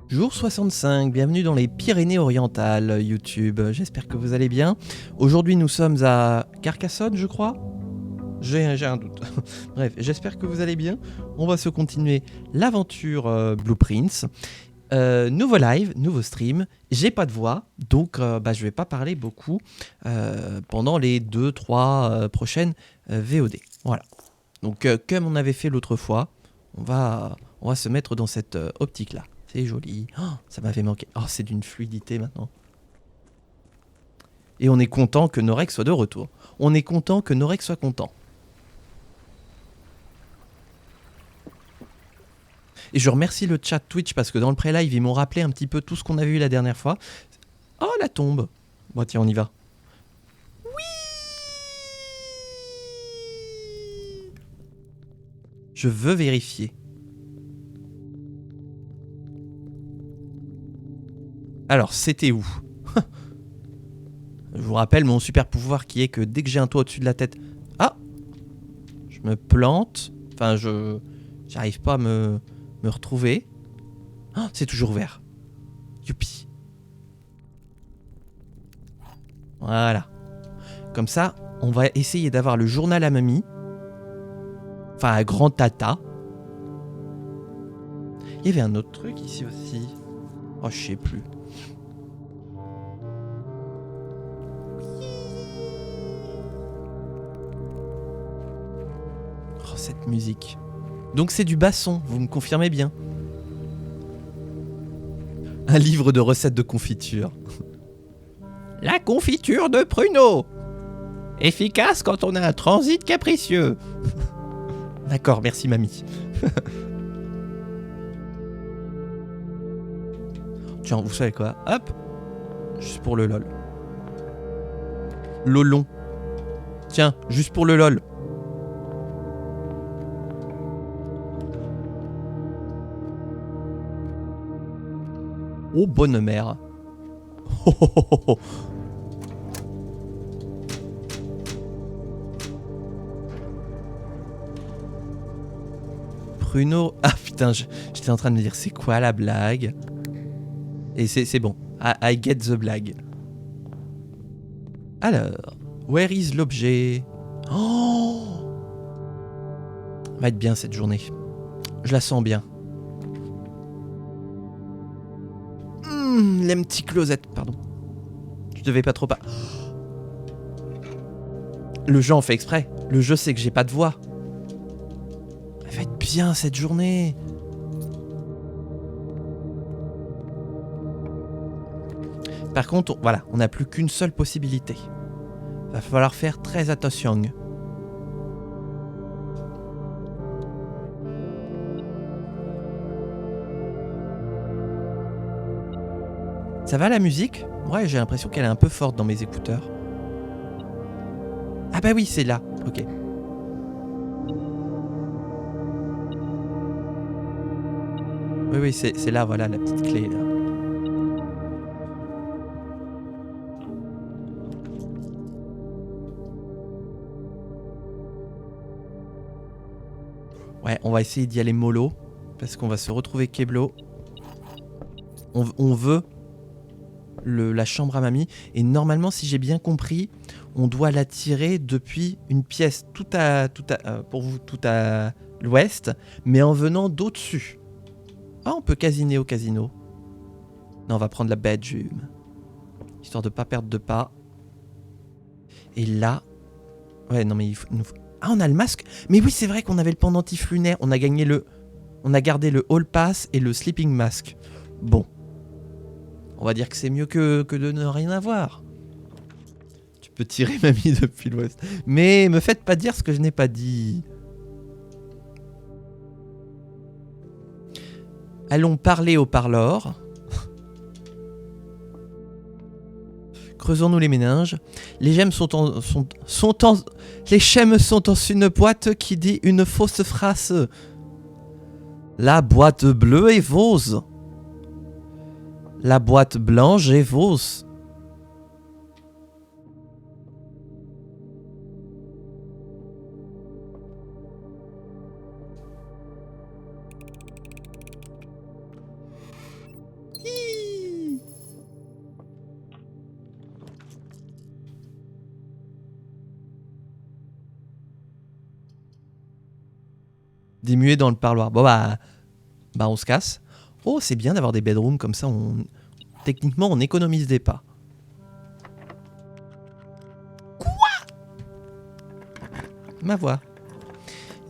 Jour 65, bienvenue dans les Pyrénées-Orientales, YouTube. J'espère que vous allez bien. Aujourd'hui, nous sommes à Carcassonne, je crois. J'ai un doute. Bref, j'espère que vous allez bien. On va se continuer l'aventure Blueprints. Nouveau live, nouveau stream. J'ai pas de voix, donc je vais pas parler beaucoup pendant les 2-3 prochaines VOD. Voilà. Donc, comme on avait fait l'autre fois, on va se mettre dans cette optique-là. C'est joli. Oh, ça m'avait manqué. Oh, c'est d'une fluidité maintenant. Et on est content que Norek soit de retour. On est content que Norek soit content. Et je remercie le chat Twitch parce que dans le pré-live, ils m'ont rappelé un petit peu tout ce qu'on a vu la dernière fois. Oh, la tombe. Bon, tiens, on y va. Je veux vérifier. Alors, c'était où? Je vous rappelle mon super pouvoir qui est que dès que j'ai un toit au-dessus de la tête... Ah! Je me plante. Enfin, j'arrive pas à me retrouver. Oh, c'est toujours ouvert. Youpi. Voilà. Comme ça, on va essayer d'avoir le journal à mamie. Enfin, à grand tata. Il y avait un autre truc ici aussi. Oh, je sais plus. Oh, cette musique. Donc c'est du basson, vous me confirmez bien? Un livre de recettes de confiture. La confiture de pruneau. Efficace quand on a un transit capricieux. D'accord, merci mamie. Tiens, vous savez quoi? Hop. Juste pour le lol. Lolon. Tiens, juste pour le lol. Oh, bonne mère. Oh, oh, oh, oh. Pruneau. Ah putain, j'étais en train de me dire, c'est quoi la blague? Et c'est bon. I get the blague. Alors, where is l'objet? Oh, va être bien cette journée. Je la sens bien. L'empty closet, pardon. Je devais pas trop pas. Le jeu en fait exprès. Le jeu sait que j'ai pas de voix. Elle va être bien cette journée. Par contre, voilà, on n'a plus qu'une seule possibilité. Va falloir faire très attention. Ça va la musique? Ouais, j'ai l'impression qu'elle est un peu forte dans mes écouteurs. Ah bah oui, c'est là. Ok. Oui, c'est là, voilà, la petite clé. Là. Ouais, on va essayer d'y aller mollo. Parce qu'on va se retrouver Keblo. On veut la chambre à mamie. Et normalement, si j'ai bien compris, on doit la tirer depuis une pièce tout à l'ouest, mais en venant d'au-dessus. Ah, on peut casiner au casino. Non, on va prendre la bedroom. Histoire de pas perdre de pas. Et là... Ouais, non mais il faut... Ah, on a le masque. Mais oui, c'est vrai qu'on avait le pendentif lunaire. On a gardé le hall pass et le sleeping mask. Bon. On va dire que c'est mieux que de ne rien avoir. Tu peux tirer mamie depuis l'ouest. Mais me faites pas dire ce que je n'ai pas dit. Allons parler au parleur. Creusons-nous les méninges. Les gemmes sont en une boîte qui dit une fausse phrase. La boîte bleue est fausse. La boîte blanche est fausse. Des muets dans le parloir. Bon bah on se casse. Oh, c'est bien d'avoir des bedrooms comme ça. Techniquement, on économise des pas. Ma voix.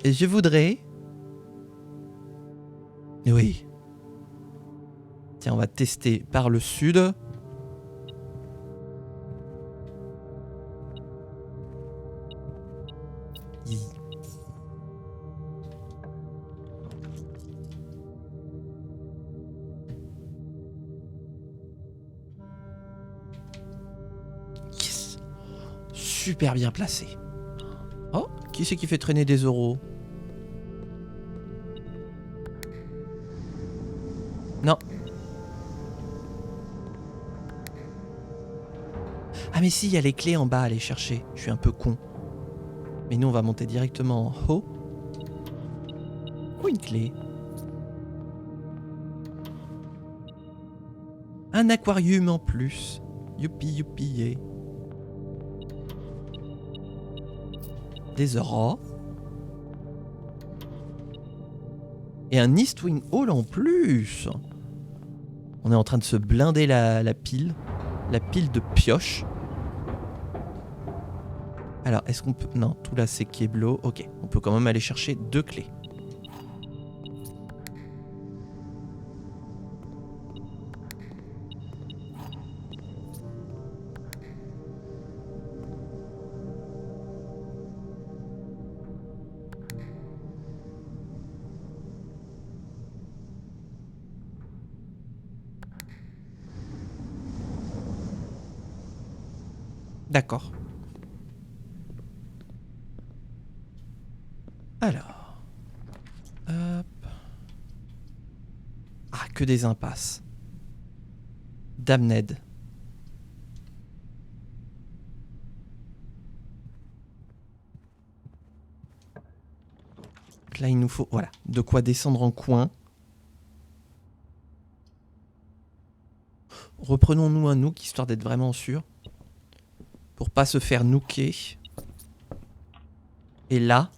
Et je voudrais... Oui. Tiens, on va tester par le sud. Yes. Super bien placé. Oh, qui c'est qui fait traîner des euros? Non. Ah mais si, il y a les clés en bas à aller chercher. Je suis un peu con. Mais nous, on va monter directement en haut. Oh, une clé. Un aquarium en plus. Youpi, youpi, yeah. Des euros. Et un Eastwing Hall en plus. On est en train de se blinder la pile. La pile de pioches. Alors, est-ce qu'on peut... Non, tout là c'est Keblo. Ok, on peut quand même aller chercher 2 clés. D'accord. Alors. Hop. Ah, que des impasses. Damned. Là, il nous faut, voilà, de quoi descendre en coin. Reprenons-nous un nook, histoire d'être vraiment sûr. Pour pas se faire nooker. Et là...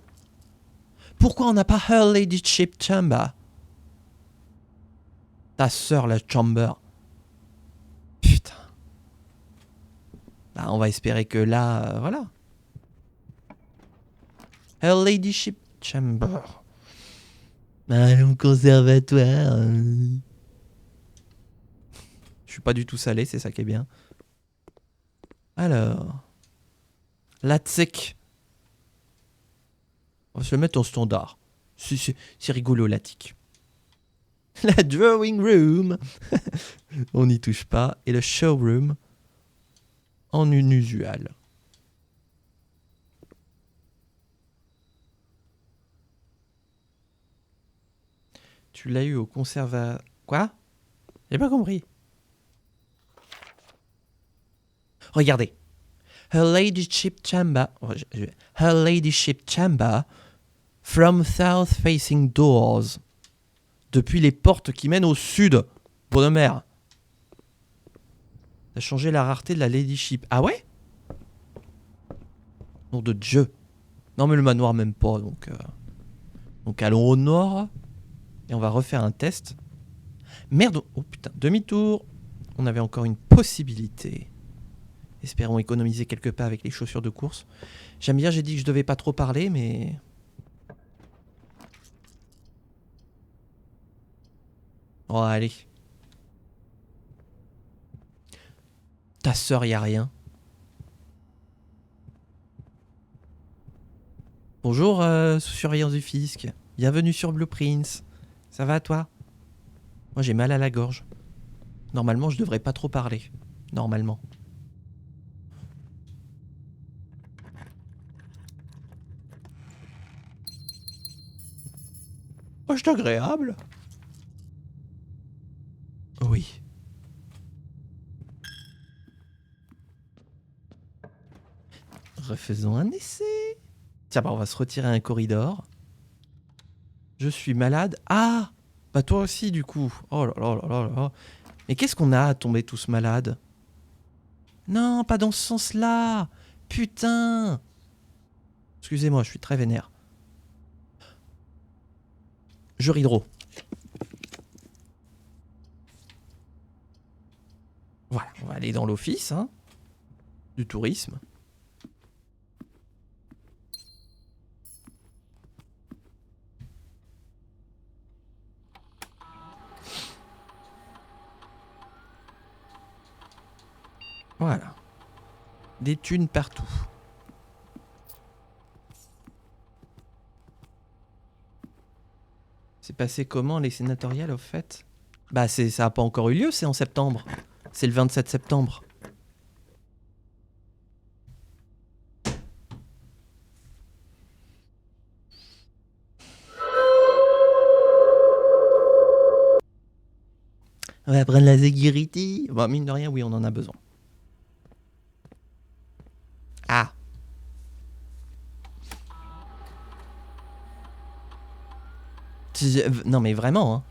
Pourquoi on n'a pas Her Ladyship Chamber? Ta sœur, la Chamber. Putain. Bah, on va espérer que là... voilà. Her Ladyship Chamber. Allons, conservatoire. Je suis pas du tout salé, c'est ça qui est bien. Alors... Latsek. On va se le mettre en standard. C'est rigolo, l'attic. La drawing room. On n'y touche pas. Et le showroom en unusual. Tu l'as eu au conservatoire. Quoi? J'ai pas compris. Regardez. Her Ladyship Chamber. Her Ladyship Chamber. From south facing doors. Depuis les portes qui mènent au sud. Bonne mère. Ça a changé la rareté de la Ladyship. Ah ouais? Nom de Dieu. Non mais le manoir même pas. Donc allons au nord. Et on va refaire un test. Merde. Oh putain. Demi-tour. On avait encore une possibilité. Espérons économiser quelques pas avec les chaussures de course. J'aime bien, j'ai dit que je devais pas trop parler, mais... Oh, allez. Ta sœur, y a rien. Bonjour, surveillance du fisc. Bienvenue sur Blueprints. Ça va, toi? Moi, j'ai mal à la gorge. Normalement, je devrais pas trop parler. Normalement. Oh, c'est agréable. Oui. Refaisons un essai. Tiens, bah, on va se retirer un corridor. Je suis malade. Ah! Bah toi aussi, du coup. Oh là là là là là. Mais qu'est-ce qu'on a à tomber tous malades? Non, pas dans ce sens-là. Putain. Excusez-moi, je suis très vénère. hydro. Voilà, on va aller dans l'office hein, du tourisme. Voilà. Des thunes partout. C'est passé comment les sénatoriales au fait? Bah ça n'a pas encore eu lieu, c'est en septembre. C'est le 27 septembre. On va prendre la sécurité. Bah mine de rien, oui, on en a besoin. Ah. Non mais vraiment, hein.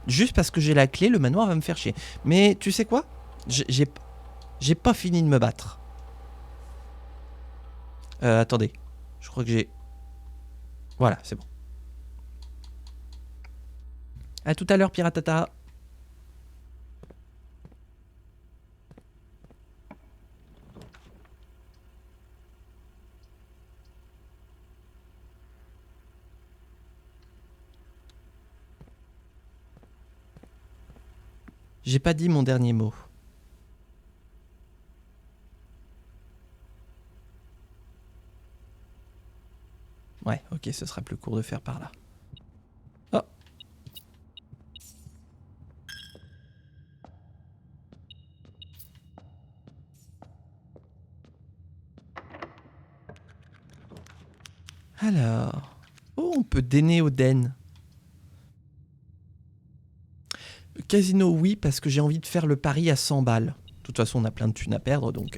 Juste parce que j'ai la clé, le manoir va me faire chier. Mais tu sais quoi? J'ai pas fini de me battre. Attendez. Je crois que j'ai... Voilà, c'est bon. À tout à l'heure, Piratata. J'ai pas dit mon dernier mot. Ouais, ok, ce sera plus court de faire par là. Oh. Alors... Oh, on peut déner au den. Casino, oui, parce que j'ai envie de faire le pari à 100 balles. De toute façon, on a plein de thunes à perdre, donc...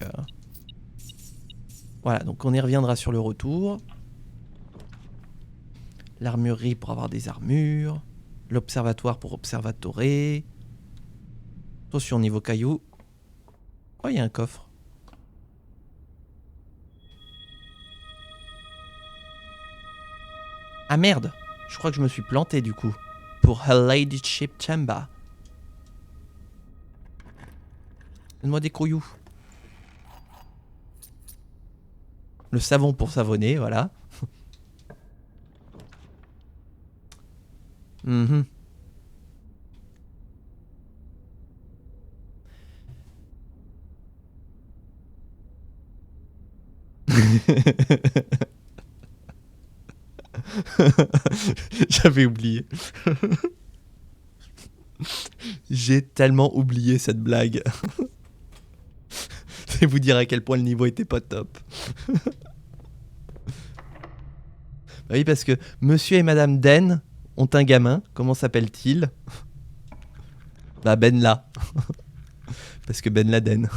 Voilà, donc on y reviendra sur le retour. L'armurerie pour avoir des armures. L'observatoire pour observatorer. Attention, niveau cailloux. Oh, il y a un coffre. Ah merde, je crois que je me suis planté du coup. Pour Her Ladyship Chamber. Donne-moi des couillous. Le savon pour savonner, voilà. Mhm. J'avais oublié. J'ai tellement oublié cette blague. C'est vous dire à quel point le niveau était pas top. Bah oui, parce que monsieur et madame Den ont un gamin. Comment s'appelle-t-il? Bah Ben là. Parce que Ben Laden.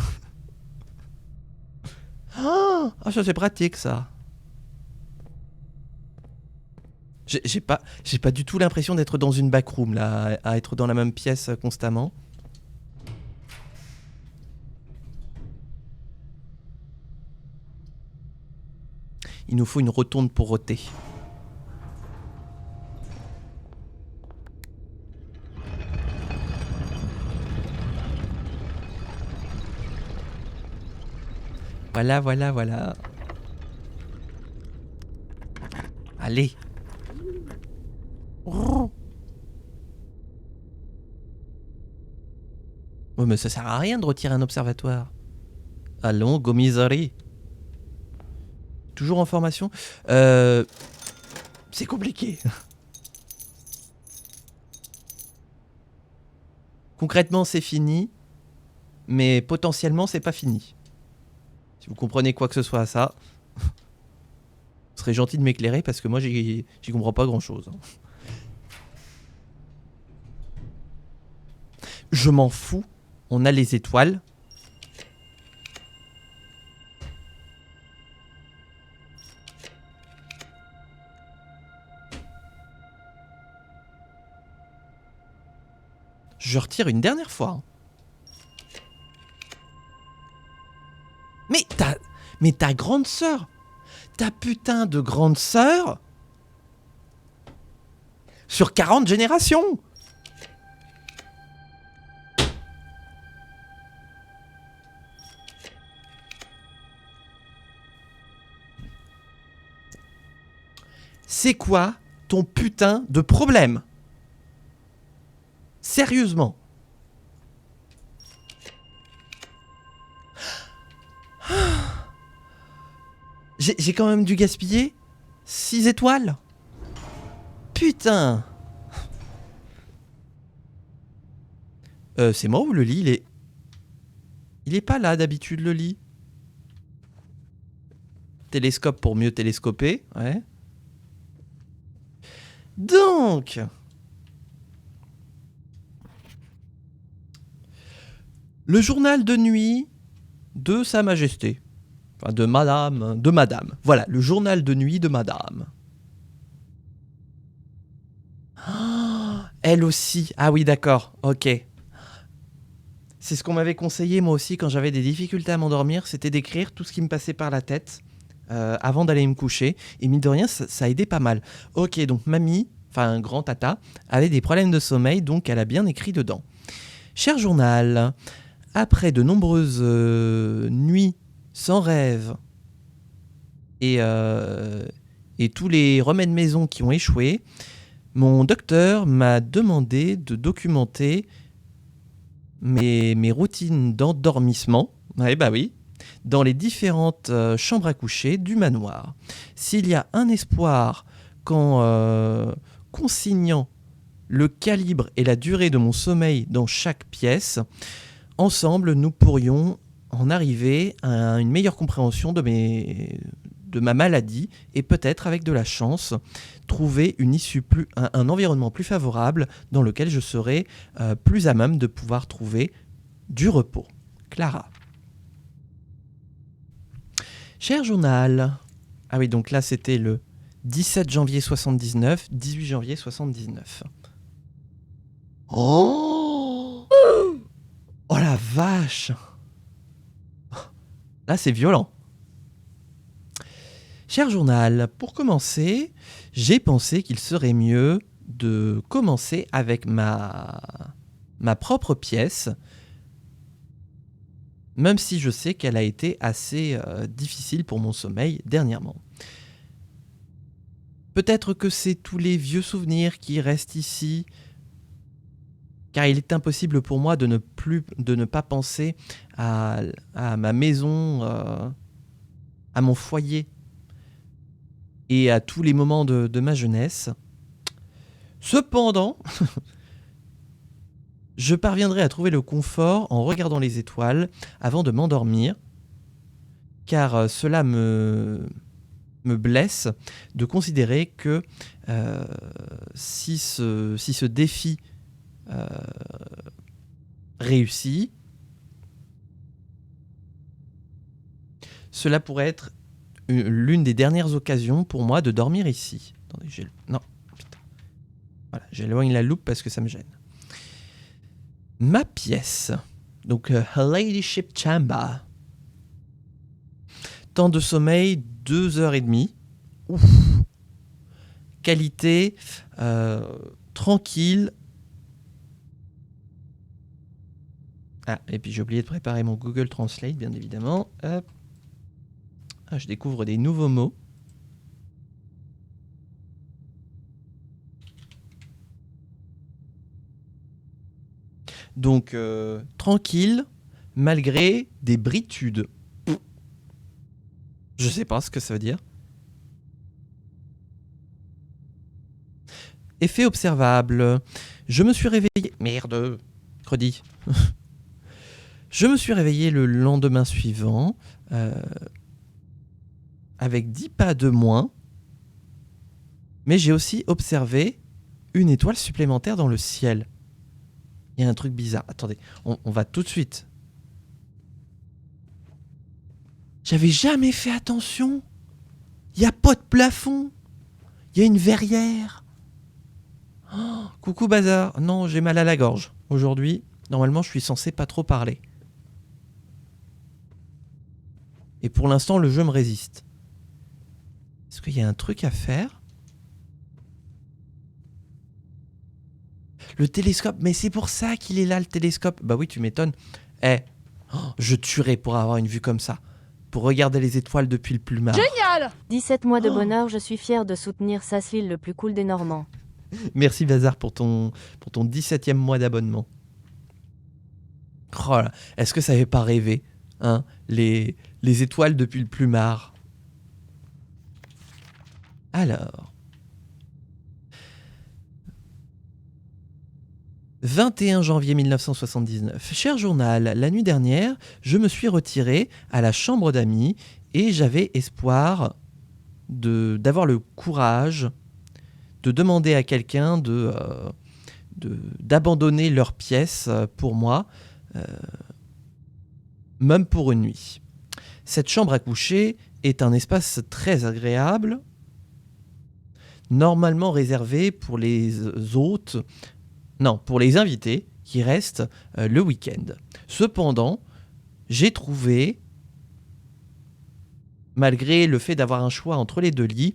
Ah, ça c'est pratique ça. J'ai pas du tout l'impression d'être dans une backroom là, à être dans la même pièce constamment. Il nous faut une rotonde pour roter. Voilà, voilà, voilà. Allez. Oh, mais ça sert à rien de retirer un observatoire. Allons, Gomizari. Toujours en formation. C'est compliqué. Concrètement, c'est fini. Mais potentiellement, c'est pas fini. Si vous comprenez quoi que ce soit à ça, ce serait gentil de m'éclairer parce que moi, j'y comprends pas grand-chose. Je m'en fous. On a les étoiles. Je retire une dernière fois. Mais ta grande sœur, ta putain de grande sœur, Sur 40 générations. C'est quoi ton putain de problème? Sérieusement. J'ai quand même dû gaspiller 6 étoiles. Putain. C'est moi ou le lit, il est... Il est pas là d'habitude, le lit. Télescope pour mieux télescoper, ouais. Donc... Le journal de nuit de Sa Majesté. Enfin, de Madame. Voilà, le journal de nuit de Madame. Oh, elle aussi. Ah oui, d'accord. Ok. C'est ce qu'on m'avait conseillé, moi aussi, quand j'avais des difficultés à m'endormir. C'était d'écrire tout ce qui me passait par la tête avant d'aller me coucher. Et mine de rien, ça aidait pas mal. Ok, donc mamie, enfin grand tata, avait des problèmes de sommeil, donc elle a bien écrit dedans. Cher journal, après de nombreuses nuits sans rêve et tous les remèdes maison qui ont échoué, mon docteur m'a demandé de documenter mes routines d'endormissement, ouais, bah oui, dans les différentes chambres à coucher du manoir. S'il y a un espoir qu'en consignant le calibre et la durée de mon sommeil dans chaque pièce, ensemble, nous pourrions en arriver à une meilleure compréhension de ma maladie et peut-être, avec de la chance, trouver une issue un environnement plus favorable dans lequel je serai plus à même de pouvoir trouver du repos. Clara. Cher journal. Ah oui, donc là, c'était le 17 janvier 79, 18 janvier 79. Oh! Oh la vache! Là, c'est violent. Cher journal, pour commencer, j'ai pensé qu'il serait mieux de commencer avec ma propre pièce, même si je sais qu'elle a été assez difficile pour mon sommeil dernièrement. Peut-être que c'est tous les vieux souvenirs qui restent ici, car il est impossible pour moi de ne pas penser à ma maison, à mon foyer et à tous les moments de ma jeunesse. Cependant, je parviendrai à trouver le confort en regardant les étoiles avant de m'endormir, car cela me blesse de considérer que si ce défi réussit, cela pourrait être l'une des dernières occasions pour moi de dormir ici. Attendez, non, putain. Voilà, j'éloigne la loupe parce que ça me gêne. Ma pièce, donc Ladyship Chamber. Temps de sommeil 2h30. Ouf. Qualité tranquille. Ah, et puis j'ai oublié de préparer mon Google Translate, bien évidemment. Hop. Ah, je découvre des nouveaux mots. Donc, tranquille, malgré des britudes. Je sais pas ce que ça veut dire. Effet observable. Je me suis réveillé... Merde, credi. Je me suis réveillé le lendemain suivant, avec 10 pas de moins, mais j'ai aussi observé une étoile supplémentaire dans le ciel. Il y a un truc bizarre. Attendez, on va tout de suite. J'avais jamais fait attention. Il n'y a pas de plafond. Il y a une verrière. Oh, coucou bazar. Non, j'ai mal à la gorge. Aujourd'hui, normalement, je suis censé pas trop parler. Et pour l'instant, le jeu me résiste. Est-ce qu'il y a un truc à faire ? le télescope. Mais c'est pour ça qu'il est là, le télescope. Bah oui, tu m'étonnes. Je tuerais pour avoir une vue comme ça. Pour regarder les étoiles depuis le plumard. Génial! 17 mois de bonheur, je suis fier de soutenir Saslil, le plus cool des Normands. Merci Bazar pour ton 17e mois d'abonnement. Oh là, est-ce que ça fait pas rêver, hein, les étoiles depuis le plumard? Alors... 21 janvier 1979. Cher journal, la nuit dernière, je me suis retiré à la chambre d'amis et j'avais espoir d'avoir le courage de demander à quelqu'un d'abandonner leur pièce pour moi, même pour une nuit. Cette chambre à coucher est un espace très agréable, normalement réservé pour les hôtes, non, pour les invités qui restent le week-end. Cependant, j'ai trouvé, malgré le fait d'avoir un choix entre les deux lits,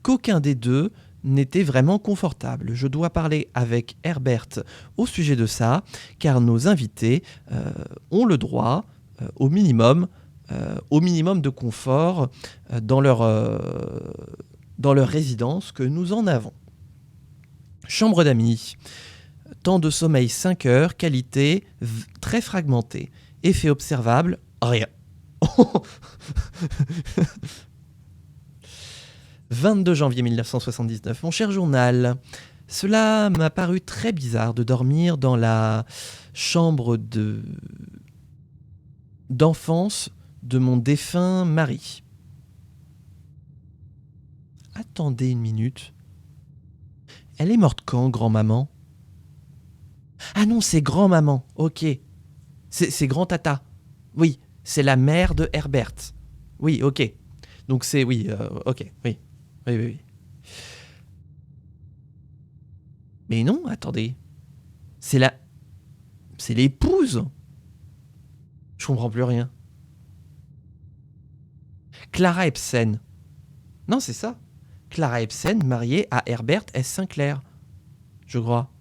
qu'aucun des deux n'était vraiment confortable. Je dois parler avec Herbert au sujet de ça, car nos invités ont le droit au minimum de confort dans leur résidence que nous en avons. Chambre d'amis. Temps de sommeil 5 heures, qualité très fragmentée. Effet observable, rien. 22 janvier 1979. Mon cher journal, cela m'a paru très bizarre de dormir dans la chambre d'enfance de mon défunt mari. Attendez une minute. Elle est morte quand, grand-maman ? Ah non, c'est grand-maman, ok. C'est grand-tata. Oui, c'est la mère de Herbert. Oui, ok. Donc c'est, oui, ok, oui. Oui. Mais non, attendez. C'est l'épouse. Je comprends plus rien. Clara Ebsen. Non, c'est ça. Clara Ebsen mariée à Herbert S. Sinclair. Je crois.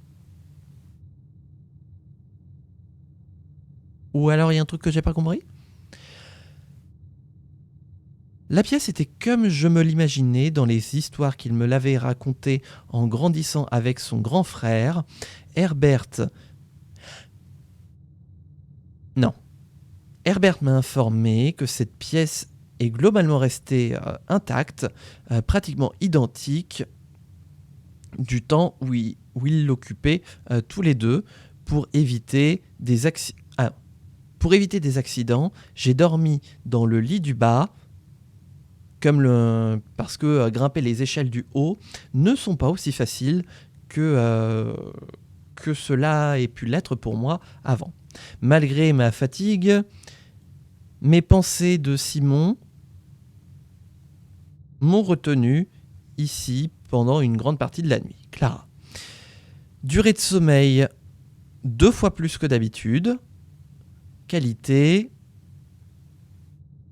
Ou alors il y a un truc que j'ai pas compris. La pièce était comme je me l'imaginais dans les histoires qu'il me l'avait racontées en grandissant avec son grand frère, Herbert. Non. Herbert m'a informé que cette pièce est globalement restée intacte, pratiquement identique du temps où ils l'occupaient tous les deux pour éviter des accidents. Pour éviter des accidents, j'ai dormi dans le lit du bas, parce que grimper les échelles du haut ne sont pas aussi faciles que cela ait pu l'être pour moi avant. Malgré ma fatigue, mes pensées de Simon m'ont retenu ici pendant une grande partie de la nuit. Clara. Durée de sommeil 2 fois plus que d'habitude. Qualité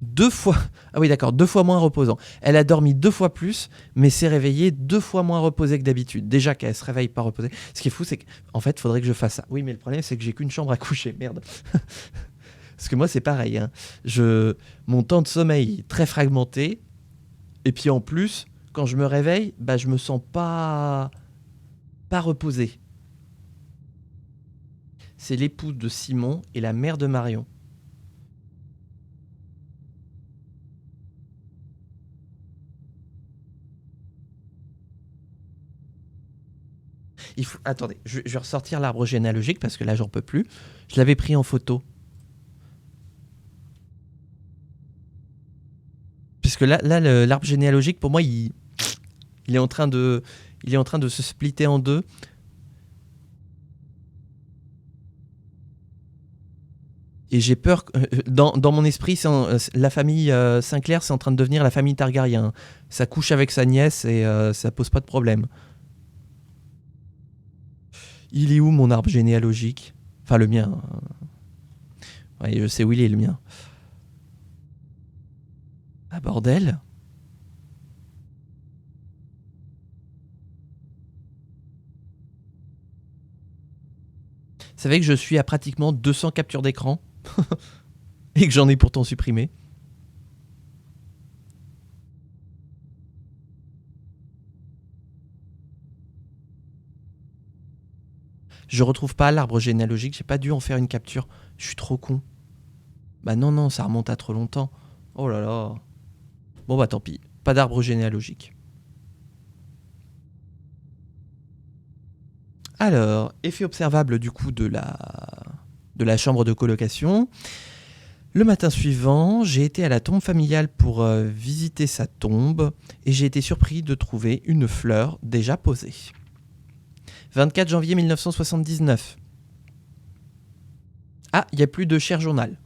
2 fois... Ah oui, d'accord, 2 fois moins reposant. Elle a dormi 2 fois plus, mais s'est réveillée 2 fois moins reposée que d'habitude. Déjà qu'elle se réveille pas reposée. Ce qui est fou, c'est qu'en fait, il faudrait que je fasse ça. Oui, mais le problème, c'est que j'ai qu'une chambre à coucher. Merde. Parce que moi, c'est pareil. Hein. Mon temps de sommeil très fragmenté. Et puis en plus, quand je me réveille, je me sens pas reposé. C'est l'épouse de Simon et la mère de Marion. Attendez, je vais ressortir l'arbre généalogique parce que là, j'en peux plus. Je l'avais pris en photo. Puisque là l'arbre généalogique, pour moi, il est en train de se splitter en deux. Et j'ai peur, dans mon esprit, la famille Sinclair, c'est en train de devenir la famille Targaryen. Ça couche avec sa nièce et ça pose pas de problème. Il est où mon arbre généalogique ? Enfin, le mien. Ouais, je sais où il est, le mien. Ah, bordel. savez que je suis à pratiquement 200 captures d'écran et que j'en ai pourtant supprimé. Je retrouve pas l'arbre généalogique, j'ai pas dû en faire une capture. Je suis trop con. Bah non, ça remonte à trop longtemps. Oh là là. Bon bah tant pis, pas d'arbre généalogique. Alors, effet observable du coup de la chambre de colocation. Le matin suivant, j'ai été à la tombe familiale pour visiter sa tombe et j'ai été surpris de trouver une fleur déjà posée. 24 janvier 1979. Ah, il n'y a plus de cher journal.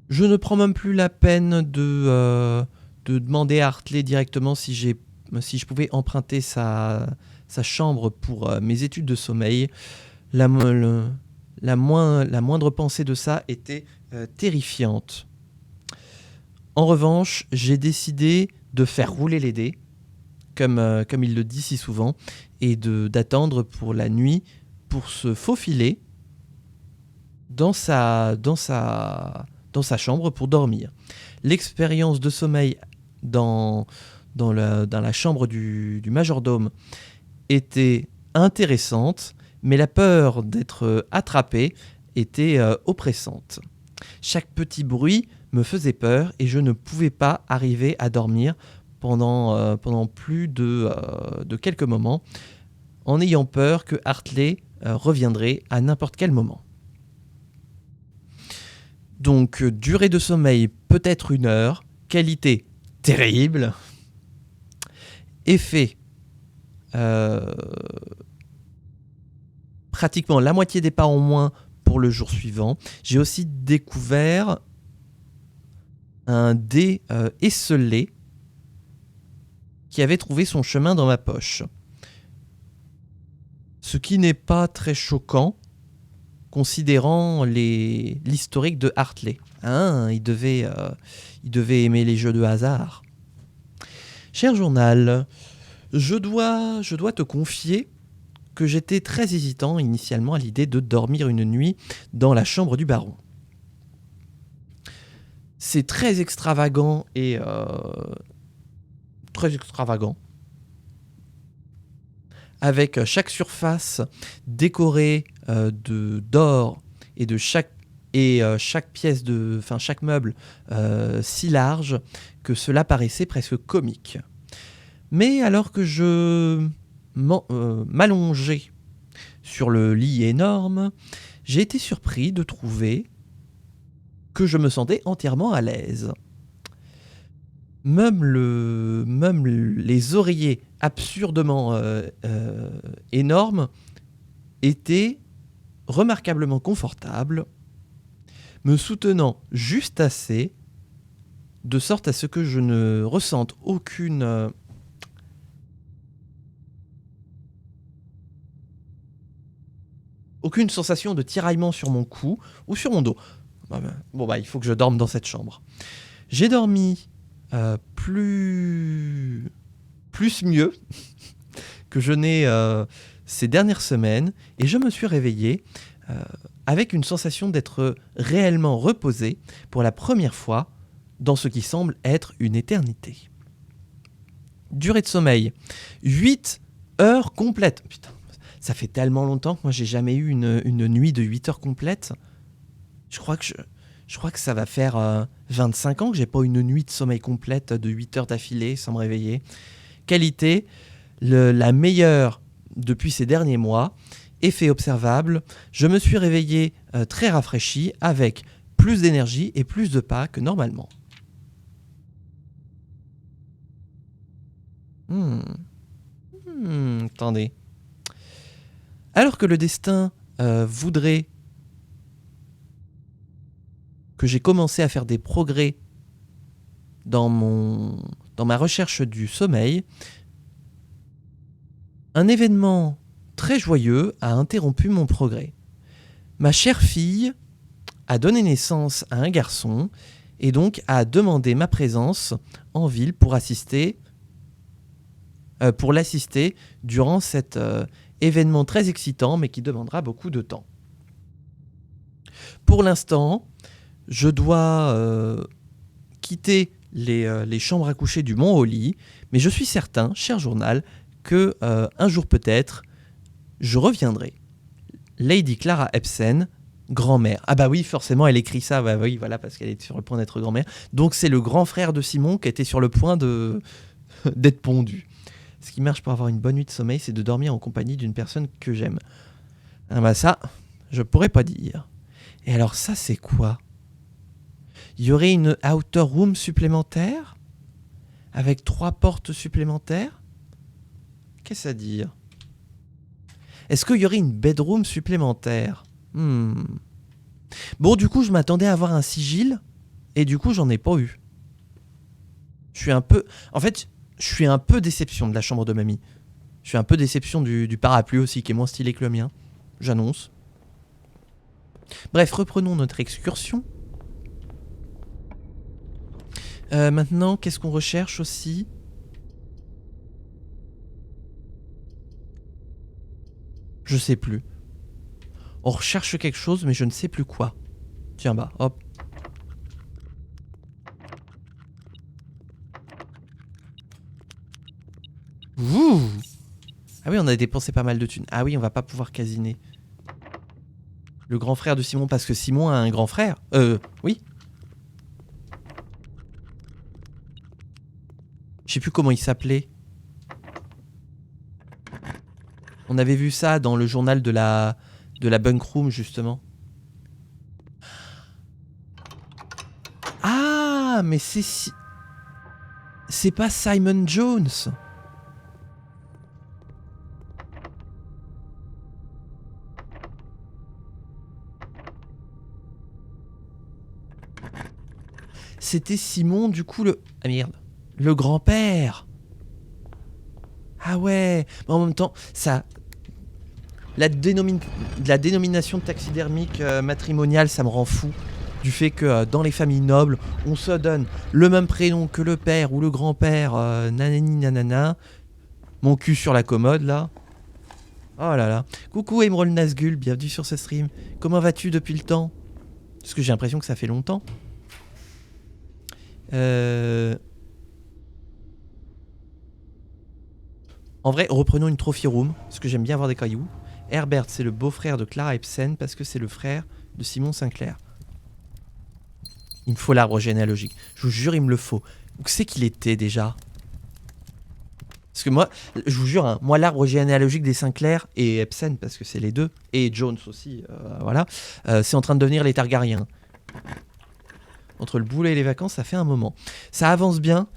Je ne prends même plus la peine de demander à Hartley directement si je pouvais emprunter sa chambre pour mes études de sommeil. La moindre pensée de ça était terrifiante. En revanche, j'ai décidé de faire rouler les dés, comme il le dit si souvent, et d'attendre pour la nuit pour se faufiler dans sa chambre pour dormir. L'expérience de sommeil dans la chambre du majordome était intéressante, mais la peur d'être attrapé était oppressante. Chaque petit bruit me faisait peur et je ne pouvais pas arriver à dormir pendant plus de quelques moments, en ayant peur que Hartley reviendrait à n'importe quel moment. Donc, durée de sommeil peut-être 1 heure, qualité terrible, effet pratiquement la moitié des pas en moins pour le jour suivant. J'ai aussi découvert un dé esselé qui avait trouvé son chemin dans ma poche. Ce qui n'est pas très choquant, considérant l'historique de Hartley. Il devait aimer les jeux de hasard. Cher journal, je dois te confier que j'étais très hésitant initialement à l'idée de dormir une nuit dans la chambre du baron. C'est très extravagant et très extravagant. Avec chaque surface décorée d'or et de chaque pièce chaque meuble si large que cela paraissait presque comique. Mais alors que je m'allongeais sur le lit énorme, j'ai été surpris de trouver que je me sentais entièrement à l'aise. Même les oreillers absurdement énormes étaient remarquablement confortables, me soutenant juste assez, de sorte à ce que je ne ressente aucune sensation de tiraillement sur mon cou ou sur mon dos. Il faut que je dorme dans cette chambre. J'ai dormi plus mieux que je n'ai ces dernières semaines et je me suis réveillé avec une sensation d'être réellement reposé pour la première fois dans ce qui semble être une éternité. Durée de sommeil, 8 heures complètes. Putain, ça fait tellement longtemps que moi j'ai jamais eu une nuit de 8 heures complètes. Je crois que ça va faire 25 ans que j'ai pas une nuit de sommeil complète de 8 heures d'affilée sans me réveiller. Qualité, la meilleure depuis ces derniers mois. Effet observable, je me suis réveillé très rafraîchi avec plus d'énergie et plus de pas que normalement. Attendez. Alors que le destin voudrait que j'ai commencé à faire des progrès dans ma recherche du sommeil, un événement très joyeux a interrompu mon progrès. Ma chère fille a donné naissance à un garçon et donc a demandé ma présence en ville pour l'assister durant cette Événement très excitant, mais qui demandera beaucoup de temps. Pour l'instant, je dois quitter les chambres à coucher du Mont Holly, mais je suis certain, cher journal, que un jour peut-être, je reviendrai. Lady Clara Epson, grand-mère. Ah bah oui, forcément, elle écrit ça, bah oui, voilà, parce qu'elle est sur le point d'être grand-mère. Donc c'est le grand frère de Simon qui était sur le point d'être pondu. Ce qui marche pour avoir une bonne nuit de sommeil, c'est de dormir en compagnie d'une personne que j'aime. Ah bah ça, je pourrais pas dire. Et alors ça, c'est quoi? Il y aurait une outer room supplémentaire avec 3 portes supplémentaires? Qu'est-ce à dire? Est-ce qu'il y aurait une bedroom supplémentaire? Bon, du coup, je m'attendais à avoir un sigil et du coup, j'en ai pas eu. Je suis un peu... En fait, je suis un peu déception de la chambre de mamie. Je suis un peu déception du parapluie aussi, qui est moins stylé que le mien. J'annonce. Bref, reprenons notre excursion. Maintenant, qu'est-ce qu'on recherche aussi? Je sais plus. On recherche quelque chose, mais je ne sais plus quoi. Tiens, bah, hop. Ouh. Ah oui, on a dépensé pas mal de thunes. Ah oui, on va pas pouvoir casiner. Le grand frère de Simon, parce que Simon a un grand frère. Oui. Je sais plus comment il s'appelait. On avait vu ça dans le journal de la Bunk Room, justement. Ah, mais c'est pas Simon Jones. C'était Simon, du coup, le... Ah merde. Le grand-père. Ah ouais. Mais en même temps, ça... La dénomination taxidermique matrimoniale, ça me rend fou. Du fait que dans les familles nobles, on se donne le même prénom que le père ou le grand-père, nanani nanana. Mon cul sur la commode, là. Oh là là. Coucou Emerald Nazgul, bienvenue sur ce stream. Comment vas-tu depuis le temps? Parce que j'ai l'impression que ça fait longtemps. En vrai, reprenons une trophy room, parce que j'aime bien avoir des cailloux. Herbert, c'est le beau-frère de Clara Epson, parce que c'est le frère de Simon Sinclair. Il me faut l'arbre généalogique. Je vous jure, il me le faut. Où c'est qu'il était déjà? Parce que moi, je vous jure, hein, moi l'arbre généalogique des Sinclair et Epson, parce que c'est les deux, et Jones aussi, voilà, c'est en train de devenir les Targaryens. Entre le boulet et les vacances, ça fait un moment. Ça avance bien.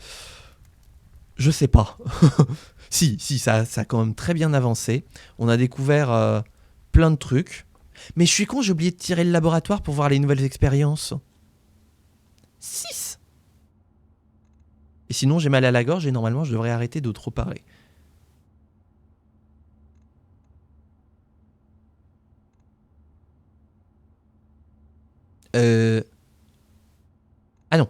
Je sais pas. si, ça a quand même très bien avancé. On a découvert plein de trucs. Mais je suis con, j'ai oublié de tirer le laboratoire pour voir les nouvelles expériences. 6. Et sinon, j'ai mal à la gorge et normalement, je devrais arrêter de trop parler. Ah non.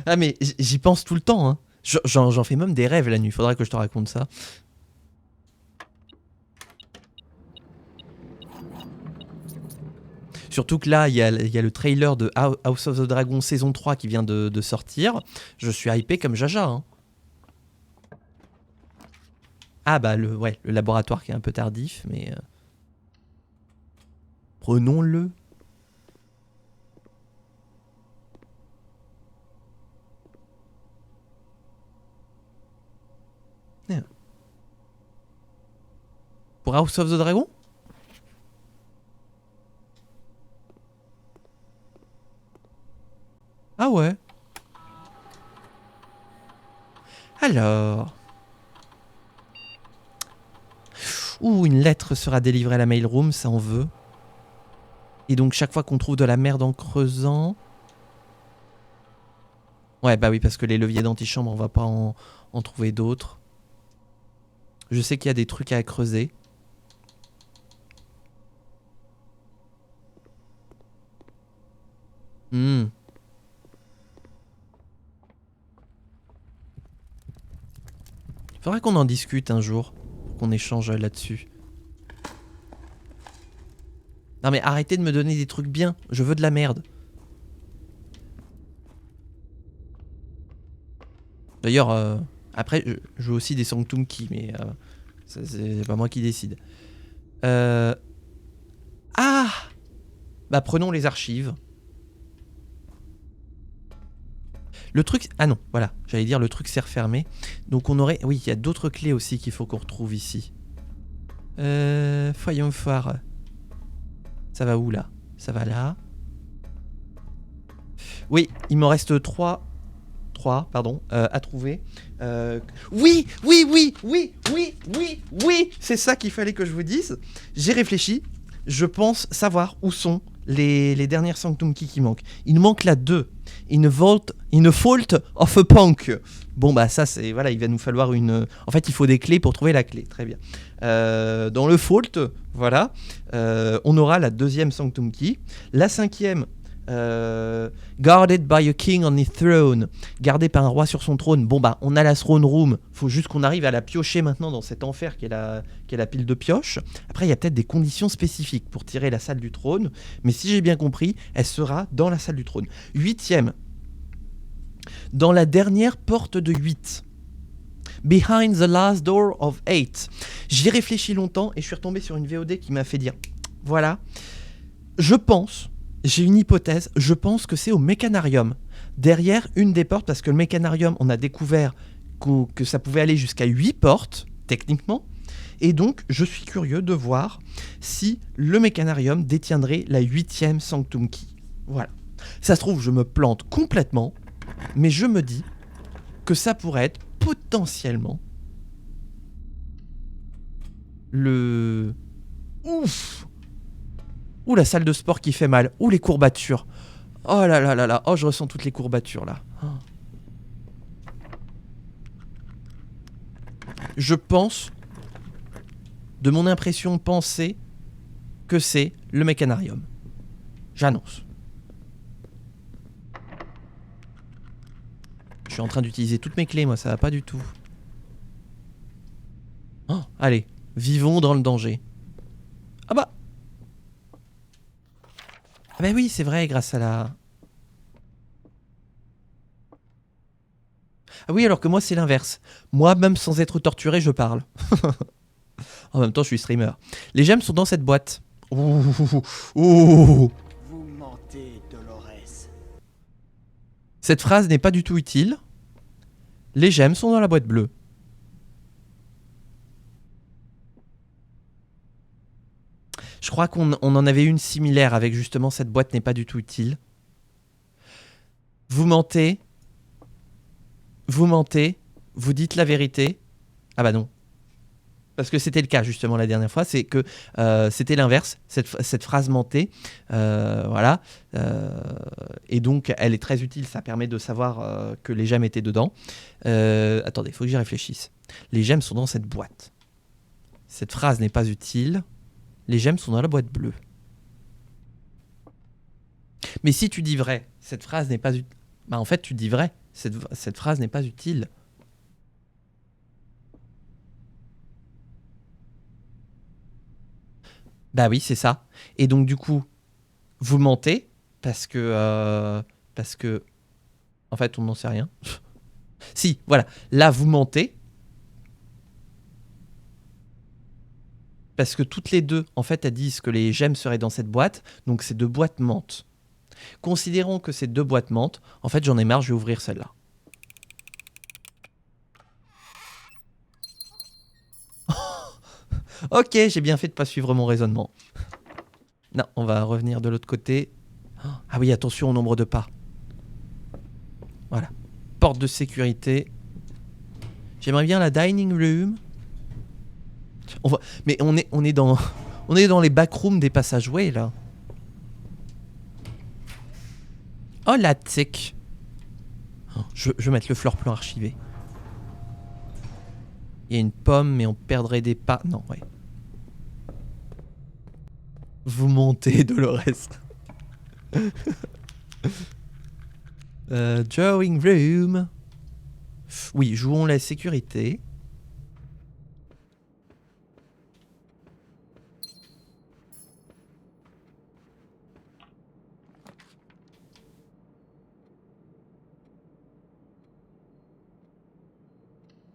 Ah mais j'y pense tout le temps, hein. J'en fais même des rêves la nuit, faudra que je te raconte ça. Surtout que là, il y a le trailer de House of the Dragon saison 3 qui vient de sortir. Je suis hypé comme Jaja, hein. Ah bah le laboratoire qui est un peu tardif, mais... Prenons-le. Yeah. Pour House of the Dragon? Ah ouais. Alors... Ouh, une lettre sera délivrée à la mailroom, ça on veut. Et donc chaque fois qu'on trouve de la merde en creusant... Ouais, bah oui, parce que les leviers d'antichambre, on va pas en trouver d'autres. Je sais qu'il y a des trucs à creuser. Faudra qu'on en discute un jour, pour qu'on échange là-dessus. Non mais arrêtez de me donner des trucs bien, je veux de la merde. D'ailleurs, après, je veux aussi des Sanctum Key, mais c'est pas moi qui décide. Ah! Bah prenons les archives. Le truc... Ah non, voilà, j'allais dire le truc s'est refermé. Donc on aurait... Oui, il y a d'autres clés aussi qu'il faut qu'on retrouve ici. Voyons voir. Ça va où là? Ça va là. Oui, il m'en reste 3 à trouver. Oui, c'est ça qu'il fallait que je vous dise. J'ai réfléchi. Je pense savoir où sont les dernières Sanctum Key qui manquent. Il nous manque là 2. In a fault of a punk. Bon bah ça c'est... Voilà, il va nous falloir une... En fait il faut des clés pour trouver la clé. Très bien. Dans le fault, voilà. On aura la 2e Sanctum Key. La 5e... guarded by a king on his throne, gardé par un roi sur son trône. Bon bah on a la throne room, faut juste qu'on arrive à la piocher maintenant dans cet enfer qui est la pile de pioche. Après il y a peut-être des conditions spécifiques pour tirer la salle du trône, mais si j'ai bien compris elle sera dans la salle du trône. 8e, dans la dernière porte de 8, behind the last door of 8. J'y réfléchis longtemps et je suis retombé sur une VOD qui m'a fait dire voilà, je pense, j'ai une hypothèse, je pense que c'est au Mécanarium, derrière une des portes, parce que le Mécanarium, on a découvert que ça pouvait aller jusqu'à 8 portes, techniquement, et donc je suis curieux de voir si le Mécanarium détiendrait la 8e Sanctum Key. Voilà. Ça se trouve, je me plante complètement, mais je me dis que ça pourrait être potentiellement le... Ouf! Ouh, la salle de sport qui fait mal. Ouh, les courbatures. Oh là là là là. Oh, je ressens toutes les courbatures là. Oh. Je pense, de mon impression pensée, que c'est le Mécanarium. J'annonce. Je suis en train d'utiliser toutes mes clés, moi, ça va pas du tout. Oh, allez, vivons dans le danger. Ah bah! Ah bah oui, c'est vrai, grâce à la... Ah oui, alors que moi, c'est l'inverse. Moi, même sans être torturé, je parle. En même temps, je suis streamer. Les gemmes sont dans cette boîte. Ouh, ouh. Vous mentez, Dolores. Cette phrase n'est pas du tout utile. Les gemmes sont dans la boîte bleue. Je crois qu'on en avait une similaire avec justement cette boîte n'est pas du tout utile. Vous mentez. Vous mentez. Vous dites la vérité. Ah bah non. Parce que c'était le cas justement la dernière fois. C'est que c'était l'inverse. Cette phrase mentait. Voilà. Et donc elle est très utile. Ça permet de savoir que les gemmes étaient dedans. Attendez, il faut que j'y réfléchisse. Les gemmes sont dans cette boîte. Cette phrase n'est pas utile. Les gemmes sont dans la boîte bleue. Mais si tu dis vrai, cette phrase n'est pas utile. Bah en fait, tu dis vrai. Cette phrase n'est pas utile. Bah oui, c'est ça. Et donc du coup, vous mentez parce que en fait, on n'en sait rien. Si, voilà. Là, vous mentez. Parce que toutes les deux, en fait, elles disent que les gemmes seraient dans cette boîte. Donc, ces 2 boîtes mentent. Considérons que ces 2 boîtes mentent. En fait, j'en ai marre, je vais ouvrir celle-là. Ok, j'ai bien fait de pas suivre mon raisonnement. Non, on va revenir de l'autre côté. Ah oui, attention au nombre de pas. Voilà. Porte de sécurité. J'aimerais bien la dining room. Mais on est dans les backrooms des passageway là. Oh la tic. Je vais mettre le floor plan archivé. Il y a une pomme mais on perdrait des pas. Non, ouais. Vous montez, Dolores. Drawing room. Oui, jouons la sécurité.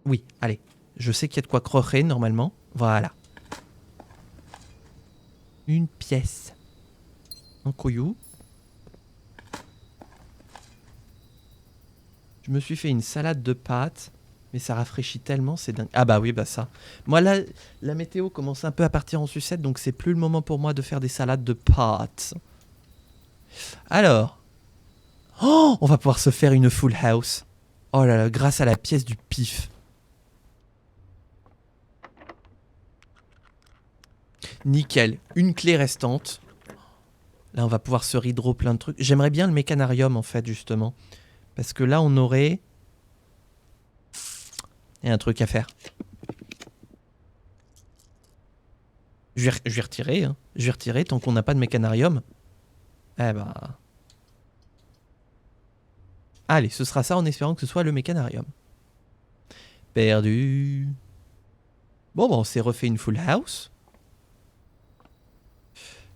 Oui, allez. Je sais qu'il y a de quoi crocher normalement. Voilà. Une pièce. Un couillou. Je me suis fait une salade de pâtes. Mais ça rafraîchit tellement, c'est dingue. Ah bah oui, bah ça. Moi là, la météo commence un peu à partir en sucette, donc c'est plus le moment pour moi de faire des salades de pâtes. Alors. Oh, on va pouvoir se faire une full house. Oh là là, grâce à la pièce du pif. Nickel. Une clé restante. Là, on va pouvoir se hydro plein de trucs. J'aimerais bien le mécanarium, en fait, justement. Parce que là, on aurait... Il y a un truc à faire. Je vais retirer, hein. Je vais retirer tant qu'on n'a pas de mécanarium. Eh bah... Allez, ce sera ça en espérant que ce soit le mécanarium. Perdu. Bon, bah, on s'est refait une full house.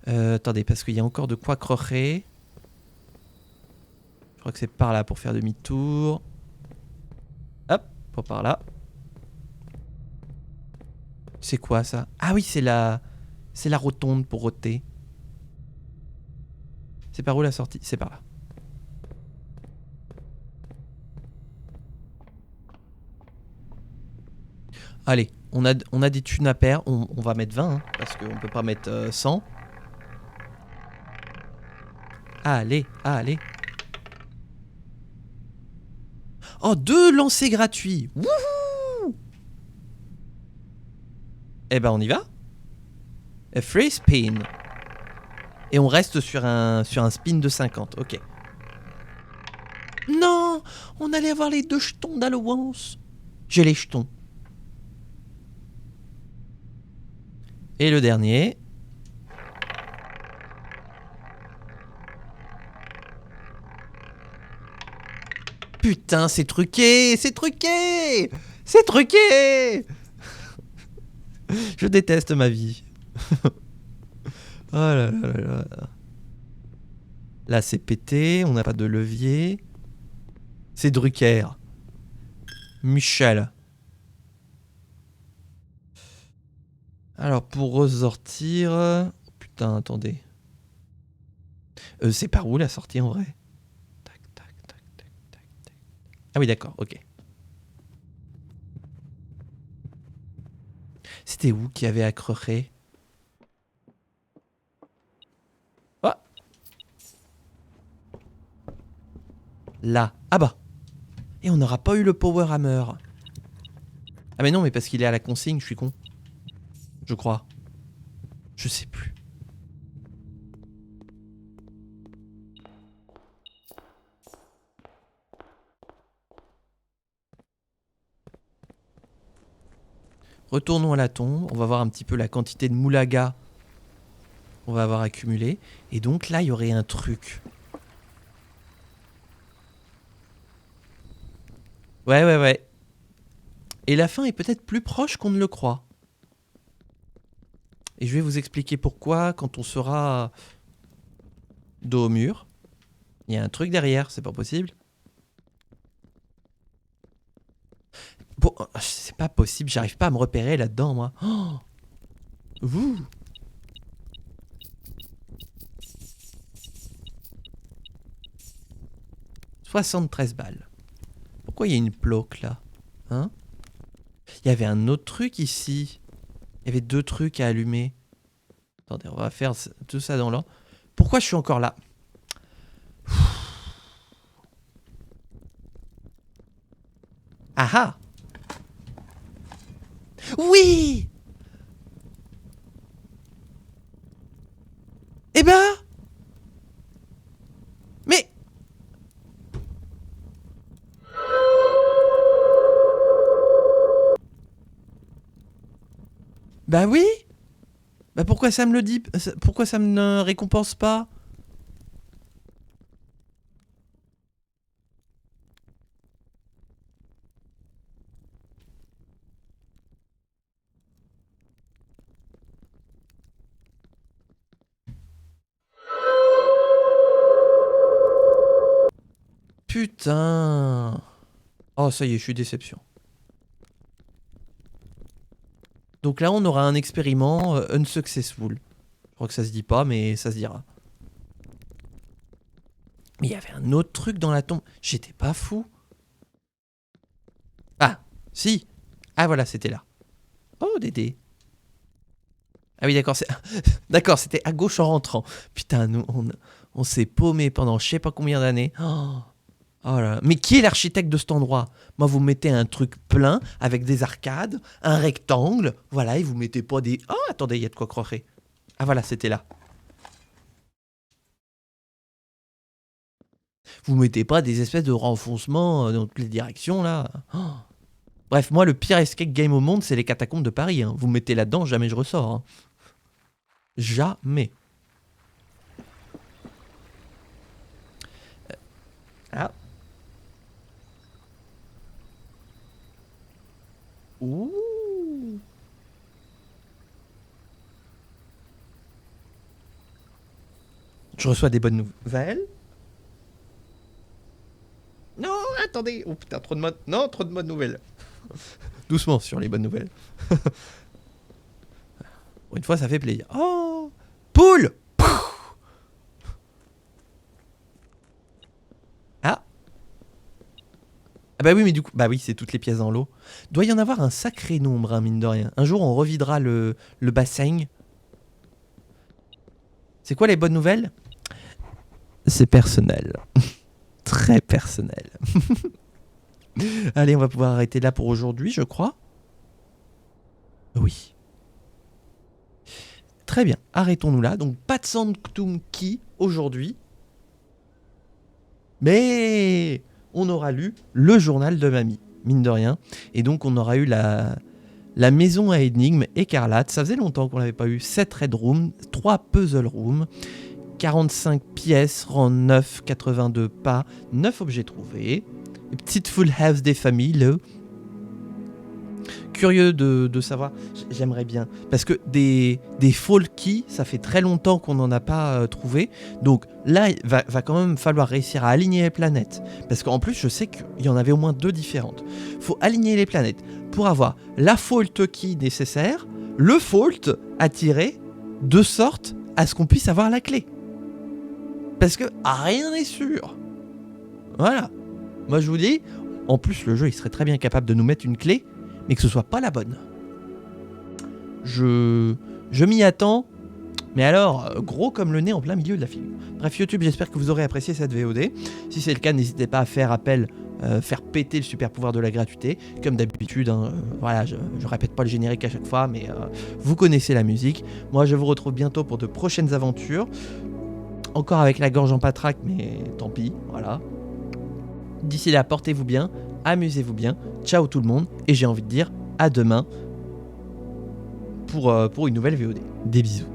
Attendez, parce qu'il y a encore de quoi crocher. Je crois que c'est par là pour faire demi-tour. Hop, pour par là. C'est quoi ça? Ah oui, c'est la rotonde pour roter. C'est par où la sortie? C'est par là. Allez, on a des thunes à perdre. On va mettre 20, hein, parce qu'on peut pas mettre 100. Allez, allez. Oh, 2 lancers gratuits. Wouhou! Eh ben, on y va. A free spin. Et on reste sur un spin de 50. Ok. Non! On allait avoir les 2 jetons d'Allowance. J'ai les jetons. Et le dernier. Putain, c'est truqué! C'est truqué! C'est truqué! Je déteste ma vie. Oh là là là là. Là, c'est pété. On n'a pas de levier. C'est Drucker. Michel. Alors, pour ressortir... Putain, attendez. C'est par où la sortie en vrai? Tac, tac, tac, tac, tac, tac. Ah oui, d'accord, ok. C'était où qui avait accroché? Ah! Là. Ah bah! Et on n'aura pas eu le Power Hammer. Ah mais non, mais parce qu'il est à la consigne, je suis con. Je crois. Je sais plus. Retournons à la tombe. On va voir un petit peu la quantité de moulaga qu'on va avoir accumulé. Et donc là, il y aurait un truc. Ouais, ouais, ouais. Et la fin est peut-être plus proche qu'on ne le croit. Et je vais vous expliquer pourquoi quand on sera dos au mur. Il y a un truc derrière, c'est pas possible. Bon, c'est pas possible, j'arrive pas à me repérer là-dedans, moi. Oh, ouh. 73 balles. Pourquoi il y a une plaque là? Hein? Il y avait un autre truc ici. Il y avait 2 trucs à allumer. Attendez, on va faire tout ça dans l'ordre. Pourquoi je suis encore là? Ah ah! Oui! Eh ben! Mais... Bah oui! Bah pourquoi ça me le dit? Pourquoi ça me ne récompense pas? Putain! Oh ça y est, je suis déception. Donc là, on aura un expériment unsuccessful. Je crois que ça se dit pas, mais ça se dira. Mais il y avait un autre truc dans la tombe. J'étais pas fou. Ah, si. Ah voilà, c'était là. Oh, Dédé. Ah oui, d'accord, d'accord, c'était à gauche en rentrant. Putain, nous, on s'est paumé pendant je sais pas combien d'années. Oh là. Mais qui est l'architecte de cet endroit? Moi, vous mettez un truc plein avec des arcades, un rectangle, voilà, et vous mettez pas des... Oh, attendez, il y a de quoi crocher. Ah voilà, c'était là. Vous mettez pas des espèces de renfoncements dans toutes les directions, là. Bref, moi, le pire escape game au monde, c'est les catacombes de Paris. Hein. Vous me mettez là-dedans, jamais je ressors. Hein. Jamais. Ah. Ouh. Je reçois des bonnes nouvelles. Non, attendez. Oh putain, trop de bonnes... Non, trop de bonnes nouvelles. Doucement sur les bonnes nouvelles. Pour une fois, ça fait plaisir. Oh, poule. Ah. Ah bah oui, mais du coup... Bah oui, c'est toutes les pièces dans l'eau. Doit y en avoir un sacré nombre, hein, mine de rien. Un jour, on revidera le bassin. C'est quoi les bonnes nouvelles? C'est personnel. Très personnel. Allez, on va pouvoir arrêter là pour aujourd'hui, je crois. Oui. Très bien, arrêtons-nous là. Donc, pas de Sanctum Key aujourd'hui. Mais on aura lu le journal de mamie, mine de rien. Et donc, on aura eu la maison à énigmes écarlate. Ça faisait longtemps qu'on l'avait pas eu. 7 Red Rooms, 3 Puzzle Rooms, 45 pièces, rang 9, 82 pas, 9 objets trouvés. Les petites full house des familles, là. Curieux de savoir, j'aimerais bien. Parce que des fall keys, ça fait très longtemps qu'on n'en a pas trouvé. Donc là, il va quand même falloir réussir à aligner les planètes. Parce qu'en plus, je sais qu'il y en avait au moins 2 différentes. Il faut aligner les planètes pour avoir la fault key nécessaire, le fault à tirer, de sorte à ce qu'on puisse avoir la clé. Parce que rien n'est sûr. Voilà. Moi, je vous dis, en plus, le jeu, il serait très bien capable de nous mettre une clé, mais que ce soit pas la bonne. Je m'y attends, mais alors, gros comme le nez en plein milieu de la figure. Bref, YouTube, j'espère que vous aurez apprécié cette VOD. Si c'est le cas, n'hésitez pas à faire appel, faire péter le super pouvoir de la gratuité. Comme d'habitude, hein, voilà, je répète pas le générique à chaque fois, mais vous connaissez la musique. Moi, je vous retrouve bientôt pour de prochaines aventures. Encore avec la gorge en patraque, mais tant pis, voilà. D'ici là, portez-vous bien, amusez-vous bien, ciao tout le monde, et j'ai envie de dire à demain pour une nouvelle VOD. Des bisous.